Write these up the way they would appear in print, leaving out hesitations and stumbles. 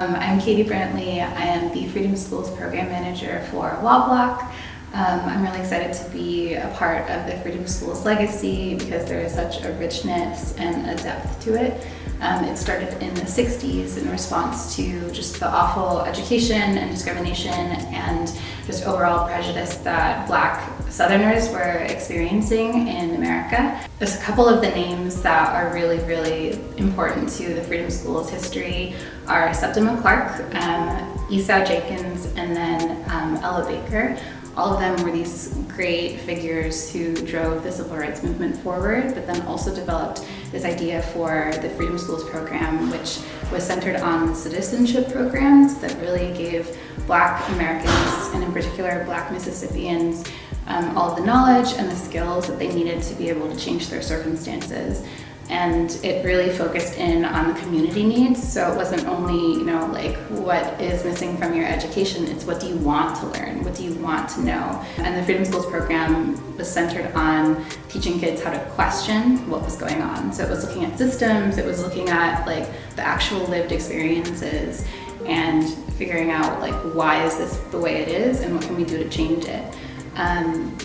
I'm Katie Brantley. I am the Freedom Schools Program Manager for WA-BLOC. I'm really excited to be a part of the Freedom Schools legacy because there is such a richness and a depth to it. It started in the 60s in response to just the awful education and discrimination and just overall prejudice that Black Southerners were experiencing in America. There's a couple of the names that are really important to the Freedom Schools history are Septima Clark, Esau Jenkins, and then Ella Baker. All of them were these great figures who drove the civil rights movement forward, but then also developed this idea for the Freedom Schools program, which was centered on citizenship programs that really gave Black Americans, and in particular Black Mississippians, all of the knowledge and the skills that they needed to be able to change their circumstances. And it really focused in on the community needs. So it wasn't only, like what is missing from your education, it's what do you want to learn? What do you want to know? And the Freedom Schools program was centered on teaching kids how to question what was going on. So it was looking at systems, it was looking at like the actual lived experiences and figuring out like why is this the way it is and what can we do to change it.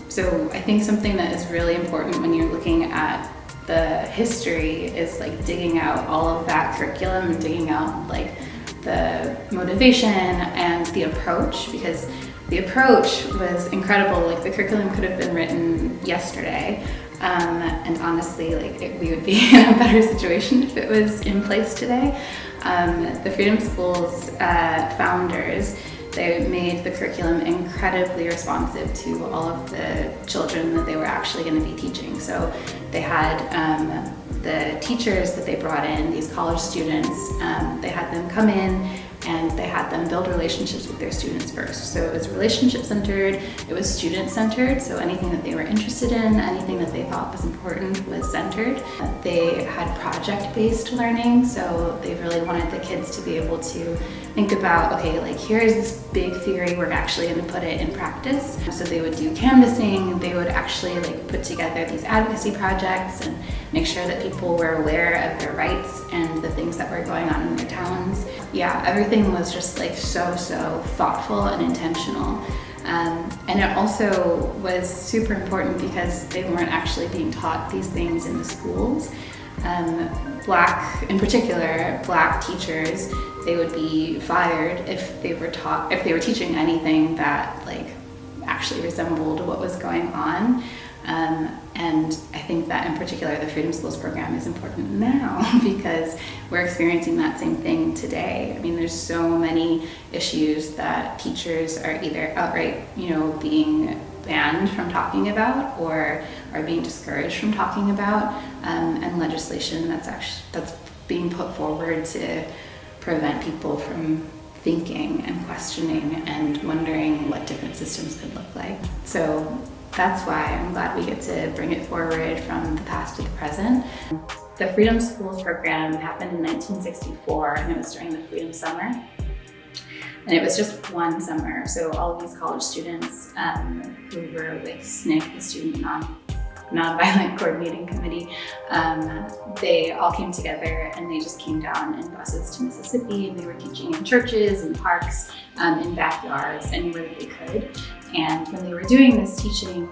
So I think something that is really important when you're looking at the history is like digging out all of that curriculum and digging out like the motivation and the approach, because the approach was incredible. Like the curriculum could have been written yesterday, and honestly we would be in a better situation if it was in place today. The Freedom Schools founders, they made the curriculum incredibly responsive to all of the children that they were actually going to be teaching. So they had the teachers that they brought in, these college students, they had them come in and they had them build relationships with their students first. So it was relationship centered, it was student centered, so anything that they were interested in, anything that they thought was important was centered. They had project-based learning, so they really wanted the kids to be able to think about, okay, like here's this big theory, we're actually going to put it in practice. So they would do canvassing, they would actually like put together these advocacy projects and make sure that people were aware of their rights and the things that were going on in their towns. Yeah, everything was just like so thoughtful and intentional. And it also was super important because they weren't actually being taught these things in the schools. In particular, Black teachers, they would be fired if they were teaching anything that like actually resembled what was going on. And I think that in particular the Freedom Schools program is important now because we're experiencing that same thing today. I mean, there's so many issues that teachers are either outright, being banned from talking about or are being discouraged from talking about, and legislation that's being put forward to prevent people from thinking and questioning and wondering what different systems could look like. So that's why I'm glad we get to bring it forward from the past to the present. The Freedom Schools program happened in 1964 and it was during the Freedom Summer. And it was just one summer, so all of these college students who were with SNCC, the Student Nonviolent Coordinating Committee, they all came together and they just came down in buses to Mississippi, and they were teaching in churches and parks, in backyards, anywhere that they could. And when they were doing this teaching,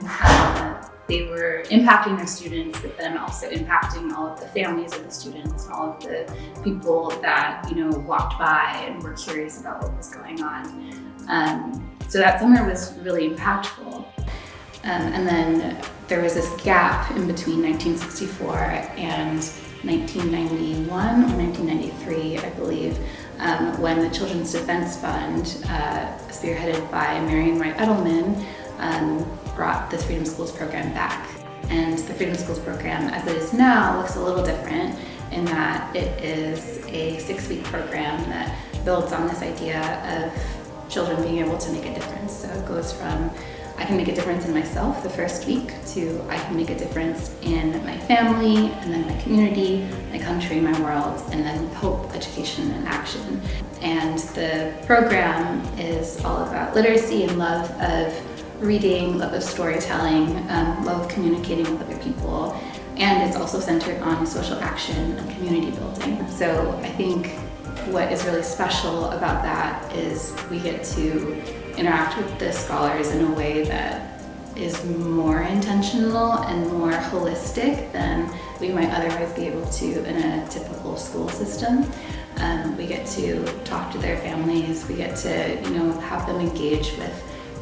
they were impacting their students, but then also impacting all of the families of the students, all of the people that walked by and were curious about what was going on. So that summer was really impactful. And then there was this gap in between 1964 and 1991 or 1993, I believe, when the Children's Defense Fund, spearheaded by Marian Wright Edelman, brought the Freedom Schools program back. And the Freedom Schools program, as it is now, looks a little different in that it is a 6-week program that builds on this idea of children being able to make a difference. So it goes from I can make a difference in myself the first week to I can make a difference in my family and then my community, my country, my world, and then hope, education, and action. And the program is all about literacy and love of reading, love of storytelling, love of communicating with other people, and it's also centered on social action and community building. So I think what is really special about that is we get to interact with the scholars in a way that is more intentional and more holistic than we might otherwise be able to in a typical school system. We get to talk to their families, we get to have them engage with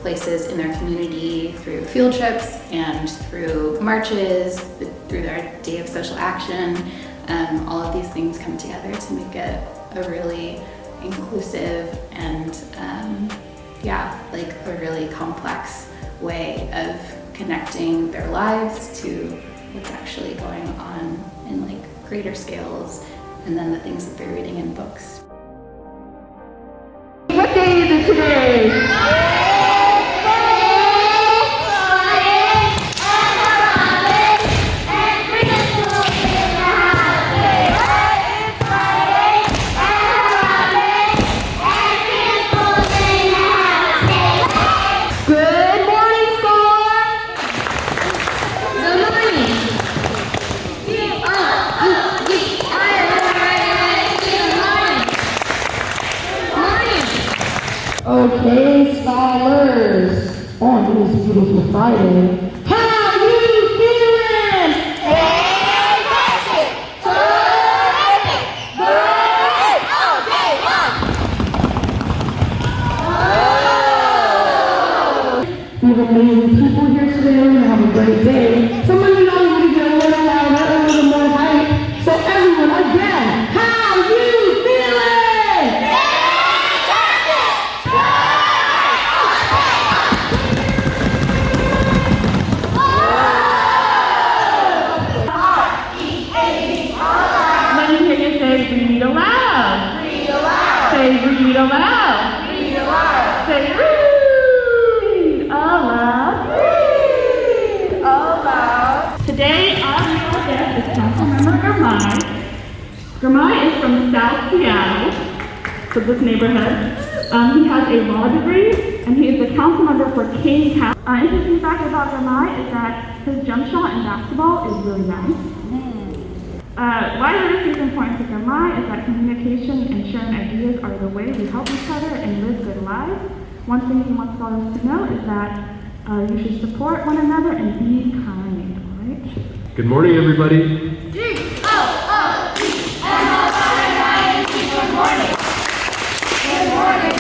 places in their community through field trips and through marches, through their day of social action. All of these things come together to make it a really inclusive and a really complex way of connecting their lives to what's actually going on in greater scales, and then the things that they're reading in books. What day is it today? Okay, scholars, on this beautiful Friday, how you feeling? Fantastic! Terrific! Great! All day long! We have amazing people here today. We're going to have a great day. Some of you know we get a little louder, a little more hype. So everyone, again, how you feeling? Read aloud. Read aloud. Say read aloud. Read aloud. Say read aloud. Read aloud. Today our real guest is Councilmember Germay. Germay is from South Seattle, so this neighborhood. He has a law degree, and he is the council member for King County. Interesting fact about Germay is that his jump shot in basketball is really nice. Why literacy is important to Germay is that communication and sharing ideas are the way we help each other and live good lives. One thing he wants scholars to know is that you should support one another and be kind, all right? Good morning, everybody. G-O-O-D-M-O-R-I-N-G, good morning. Good morning.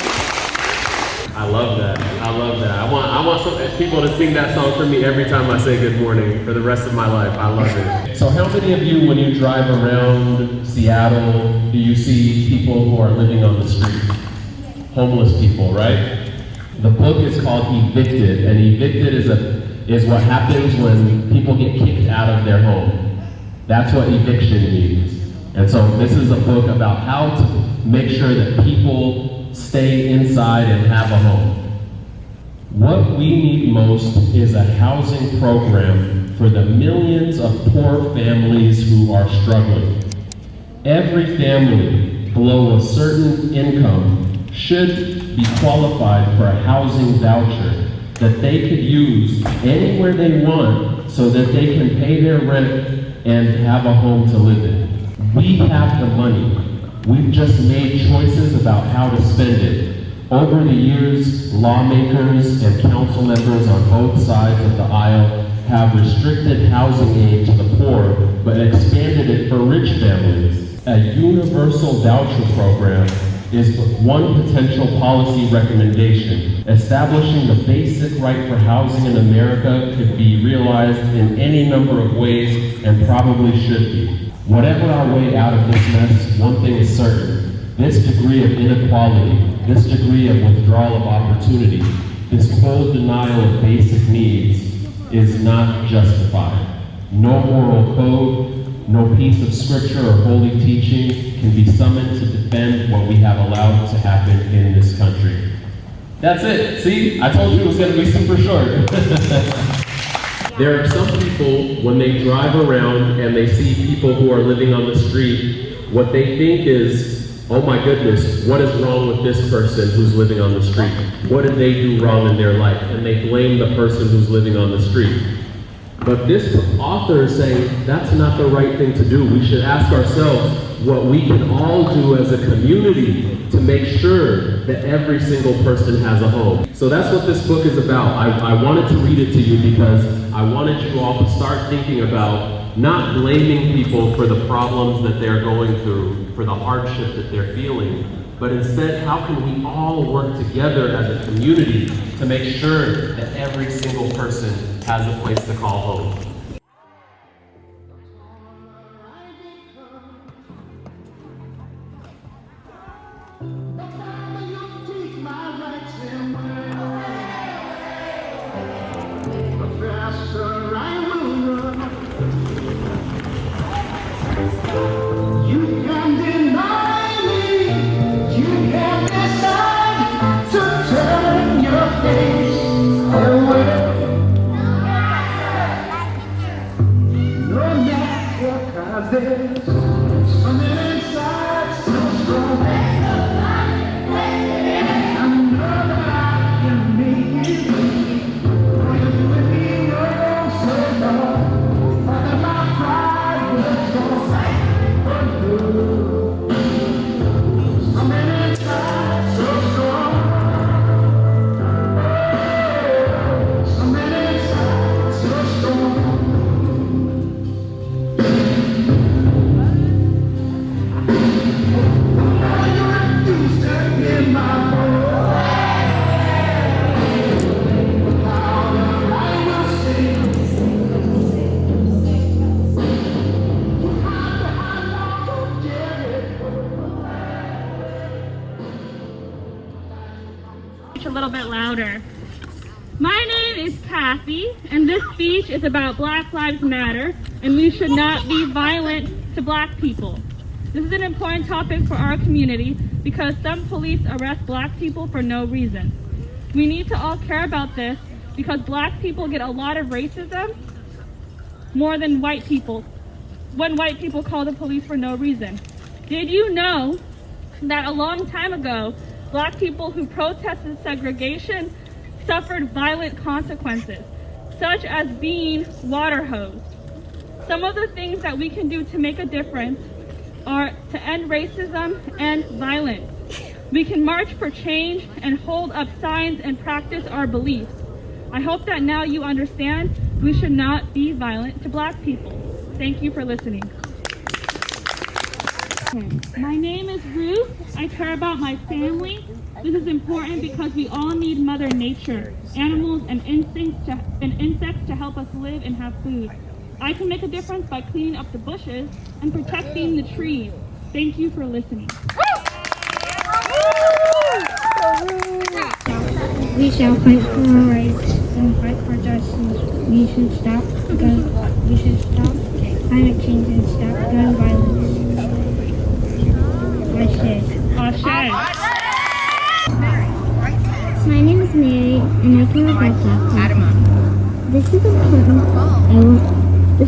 I love that. I love that. I want some people to sing that song for me every time I say good morning for the rest of my life. I love it. So how many of you, when you drive around Seattle, do you see people who are living on the street? Homeless people, right? The book is called Evicted, and evicted is what happens when people get kicked out of their home. That's what eviction means. And so this is a book about how to make sure that people stay inside and have a home. What we need most is a housing program for the millions of poor families who are struggling. Every family below a certain income should be qualified for a housing voucher that they could use anywhere they want so that they can pay their rent and have a home to live in. We have the money. We've just made choices about how to spend it. Over the years, lawmakers and council members on both sides of the aisle have restricted housing aid to the poor, but expanded it for rich families. A universal voucher program is one potential policy recommendation. Establishing the basic right for housing in America could be realized in any number of ways and probably should be. Whatever our way out of this mess, one thing is certain. This degree of inequality, this degree of withdrawal of opportunity, this cold denial of basic needs is not justified. No moral code, no piece of scripture or holy teaching can be summoned to defend what we have allowed to happen in this country. That's it. See, I told you it was going to be super short. There are some people, when they drive around and they see people who are living on the street, what they think is, oh my goodness, what is wrong with this person who's living on the street? What did they do wrong in their life? And they blame the person who's living on the street. But this author is saying that's not the right thing to do. We should ask ourselves, what we can all do as a community to make sure that every single person has a home. So that's what this book is about. I wanted to read it to you because I wanted you all to start thinking about not blaming people for the problems that they're going through, for the hardship that they're feeling, but instead, how can we all work together as a community to make sure that every single person has a place to call home? A little bit louder. My name is Kathy, and this speech is about Black Lives Matter, and we should not be violent to Black people. This is an important topic for our community because some police arrest Black people for no reason. We need to all care about this because Black people get a lot of racism more than white people, when white people call the police for no reason. Did you know that a long time ago, Black people who protested segregation suffered violent consequences, such as being water hosed? Some of the things that we can do to make a difference are to end racism and violence. We can march for change and hold up signs and practice our beliefs. I hope that now you understand we should not be violent to Black people. Thank you for listening. My name is Ruth. I care about my family. This is important because we all need Mother Nature, animals and insects to help us live and have food. I can make a difference by cleaning up the bushes and protecting the trees. Thank you for listening. We shall fight for our rights and fight for justice. We should stop climate change and stop gun violence. My name is Mary, and I care about Black lives. This is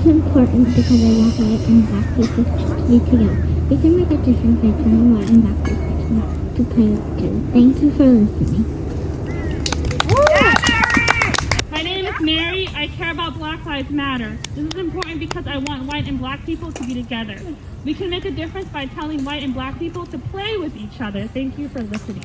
important because I want white and Black people to be together. We can make a difference by telling white and Black people to play together. Thank you for listening. My name is Mary. I care about Black Lives Matter. This is important because I want white and Black people to be together. We can make a difference by telling white and Black people to play with each other. Thank you for listening.